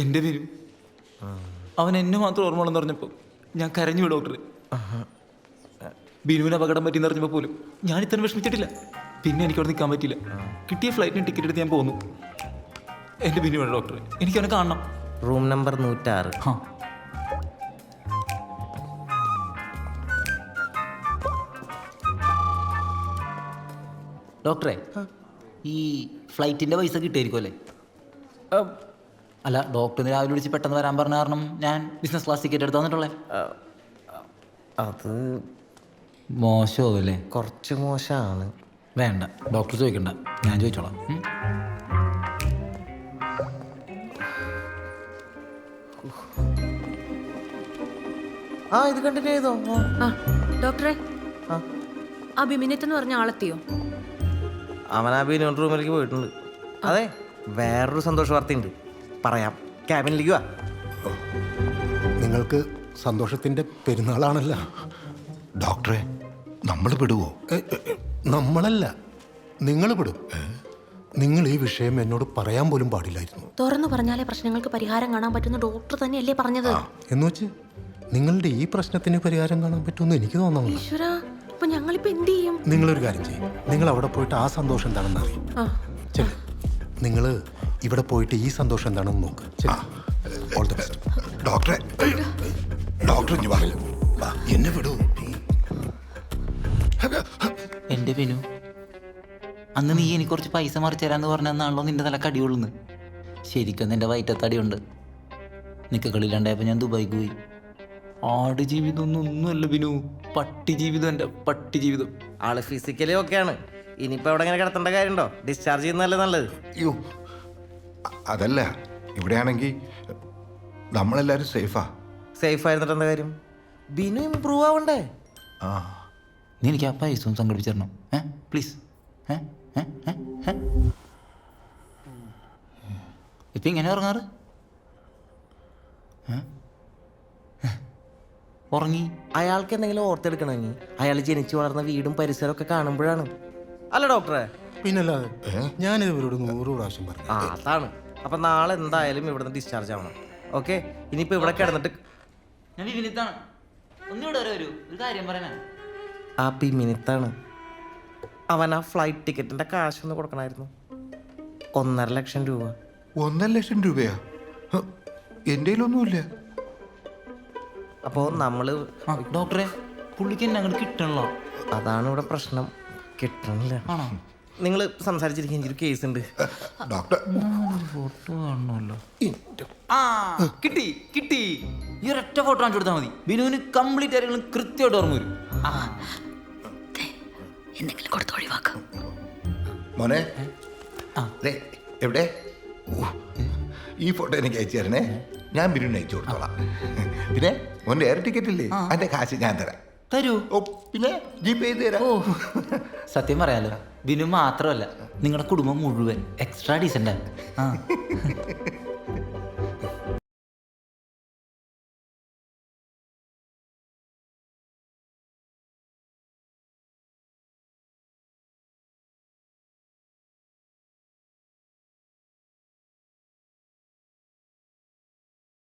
എൻ്റെ പേരും അവൻ എന്നെ മാത്രം ഓർമ്മയുള്ളെന്ന് പറഞ്ഞപ്പോൾ ഞാൻ കരഞ്ഞു പോയി ഡോക്ടറെ. ബിനുവിന് അപകടം പറ്റിയെന്ന് അറിഞ്ഞപ്പോൾ പോലും ഞാൻ ഇത്ര വിഷമിച്ചിട്ടില്ല. പിന്നെ എനിക്കവിടെ നിൽക്കാൻ പറ്റില്ല. കിട്ടിയ ഫ്ലൈറ്റിന് ടിക്കറ്റ് എടുത്ത് ഞാൻ പോന്നു. എൻ്റെ ബിനു വേണം ഡോക്ടറെ, എനിക്ക് അവനെ കാണണം. Room number 106. ആ ഡോക്ടറെ, ഈ ഫ്ലൈറ്റിൻ്റെ പൈസ കിട്ടിയായിരിക്കും അല്ലേ? അല്ല, ഡോക്ടറിന് രാവിലെ വിളിച്ച് പെട്ടെന്ന് വരാൻ പറഞ്ഞ കാരണം ഞാൻ ബിസിനസ് ക്ലാസ് ടിക്കറ്റ് എടുത്ത് വന്നിട്ടുള്ളേ. അത് മോശമല്ലേ? കുറച്ച് മോശമാണ്. വേണ്ട, ഡോക്ടർ ചോദിക്കണ്ട, ഞാൻ ചോദിച്ചോളാം. ഇത് കണ്ടിന്യൂ ചെയ്തോ. ഡോക്ടറെ, ആ ബിമിനത്ത് എന്ന് പറഞ്ഞ ആളെത്തിയോ? അവൻ ആ ബിനോൺ റൂമിലേക്ക് പോയിട്ടുണ്ട്. അതെ, വേറൊരു സന്തോഷ വാർത്തയുണ്ട്, പറയാം. ക്യാബിനിലേക്ക് വാ. നിങ്ങൾക്ക് സന്തോഷത്തിൻ്റെ പെരുന്നാളാണല്ലോ. ഡോക്ടറെ, നമ്മൾ പെടുവോ? നമ്മളല്ല, നിങ്ങൾ പെടും. നിങ്ങൾ ഈ വിഷയം എന്നോട് പറയാൻ പോലും പാടില്ലായിരുന്നു. തുറന്നു പറഞ്ഞാലേ പ്രശ്നങ്ങൾക്ക് പരിഹാരം കാണാൻ പറ്റുന്ന ഡോക്ടർ തന്നെയല്ലേ പറഞ്ഞത്? എന്ന് വെച്ച് നിങ്ങളുടെ ഈ പ്രശ്നത്തിന് പരിഹാരം കാണാൻ പറ്റുമെന്ന് എനിക്ക് തോന്നുന്നു. ഈശ്വരാ, അപ്പൊ ഞങ്ങളിപ്പോ എന്ത് ചെയ്യും? നിങ്ങളൊരു കാര്യം ചെയ്യും, നിങ്ങൾ അവിടെ പോയിട്ട് ആ സന്തോഷം എന്താണെന്ന് അറിയും. ശരി, നിങ്ങൾ ഇവിടെ പോയിട്ട് ഈ സന്തോഷം എന്താണെന്ന് നോക്ക്. All the best. ഡോക്ടറെ, ഡോക്ടർ ഇനി പറയൂ, എന്നെ വിടൂ. എൻ്റെ ബിനു, അന്ന് നീ എനിക്ക് കുറച്ച് പൈസ മറിച്ച് തരാമെന്ന് പറഞ്ഞാണല്ലോ നിന്റെ തല കടിയുള്ളൂന്ന്. ശരിക്കും നിന്റെ വയറ്റത്തടിയുണ്ട്. നിക്കക്കളില്ലാണ്ടായപ്പോൾ ഞാൻ ദുബായിക്ക് പോയി. ആട് ജീവിതം ഒന്നുമല്ല ബിനു, പട്ടി ജീവിതം. എൻ്റെ പട്ടി ജീവിതം. ആള് ഫിസിക്കലി ഓക്കെയാണ്. ഇനിയിപ്പോൾ എവിടെ ഇങ്ങനെ കിടത്തേണ്ട കാര്യമുണ്ടോ? ഡിസ്ചാർജ് ചെയ്യുന്നതല്ലേ നല്ലത്. അയ്യോ, അതല്ല, ഇവിടെയാണെങ്കിൽ നമ്മളെല്ലാവരും സേഫാ. സേഫ് ആയിരുന്നിട്ട് എന്താ കാര്യം? ബിനു ഇമ്പ്രൂവ് ആവണ്ടേ? നീ എനിക്ക് ആ പൈസ ഒന്ന് സംഘടിപ്പിച്ചു തരണം, പ്ലീസ്. ഇപ്പം ഇങ്ങനെ ഉറങ്ങാറ്? ഉറങ്ങി. അയാൾക്ക് എന്തെങ്കിലും ഓർത്തെടുക്കണമെങ്കിൽ അയാൾ ജനിച്ചു വളർന്ന വീടും പരിസരവും ഒക്കെ കാണുമ്പോഴാണ്. അല്ല ഡോക്ടറെ? പിന്നല്ലാതെ ഞാനിത് ഇവരോട് 100 പ്രാവശ്യം പറഞ്ഞു. അതാണ്. അപ്പൊ നാളെ എന്തായാലും ഇവിടുന്ന് ഡിസ്ചാർജ് ആവണം. ഓക്കെ, ഇനിയിപ്പോ ഇവിടെ കിടന്നിട്ട് ഞാൻ വിനിത്താണ്. ഒന്നിവിടെ വരെ വരൂ, ഒരു കാര്യം പറയാനാ. ആ പിമിനിത്താണ്. അവൻ ആ ഫ്ലൈറ്റ് ടിക്കറ്റിന്റെ കാശൊന്ന് കൊടുക്കണമായിരുന്നു. 1.5 ലക്ഷം രൂപ. 1.5 ലക്ഷം രൂപയാ? എൻ്റെ കയ്യിലൊന്നുമില്ല. അപ്പോൾ നമ്മള് ഡോക്ടറെ, പുള്ളിക്ക് എന്നെ അങ്ങോട്ട് കിട്ടണല്ലോ. അതാണ് ഇവിടെ പ്രശ്നം, കിട്ടണില്ല. ആണോ? നിങ്ങൾ സംസാരിച്ചിരിക്കും, എനിക്കൊരു കേസ് ഉണ്ട്. ഡോക്ടർ, ഫോട്ടോ കാണണമല്ലോ. കിട്ടി കിട്ടി. ഈ ഒരൊറ്റ ഫോട്ടോ കാണിച്ചു കൊടുത്താൽ മതി. ബിനുവിന് കംപ്ലീറ്റ് കാര്യങ്ങളും കൃത്യമായിട്ട് ഓർമ്മ വരും. എന്തെങ്കിലും കൊടുത്ത് ഒഴിവാക്കാം. മോനെ, എവിടെ? ഈ ഫോട്ടോ എനിക്ക് അയച്ചു തരണേ, ഞാൻ ബിനുവിന് അയച്ചു കൊടുത്തോളാം. പിന്നെ മോൻ്റെ എയർ ടിക്കറ്റ് ഇല്ലേ, അതിൻ്റെ കാശ് ഞാൻ തരാം. തരൂ? ഓ, പിന്നെ ജിപേ ചെയ്ത് തരാം. ഓ, സത്യം പറയാലോ, ബിനു മാത്രമല്ല നിങ്ങളുടെ കുടുംബം മുഴുവൻ എക്സ്ട്രാ ഡീസൻ്റാണ്.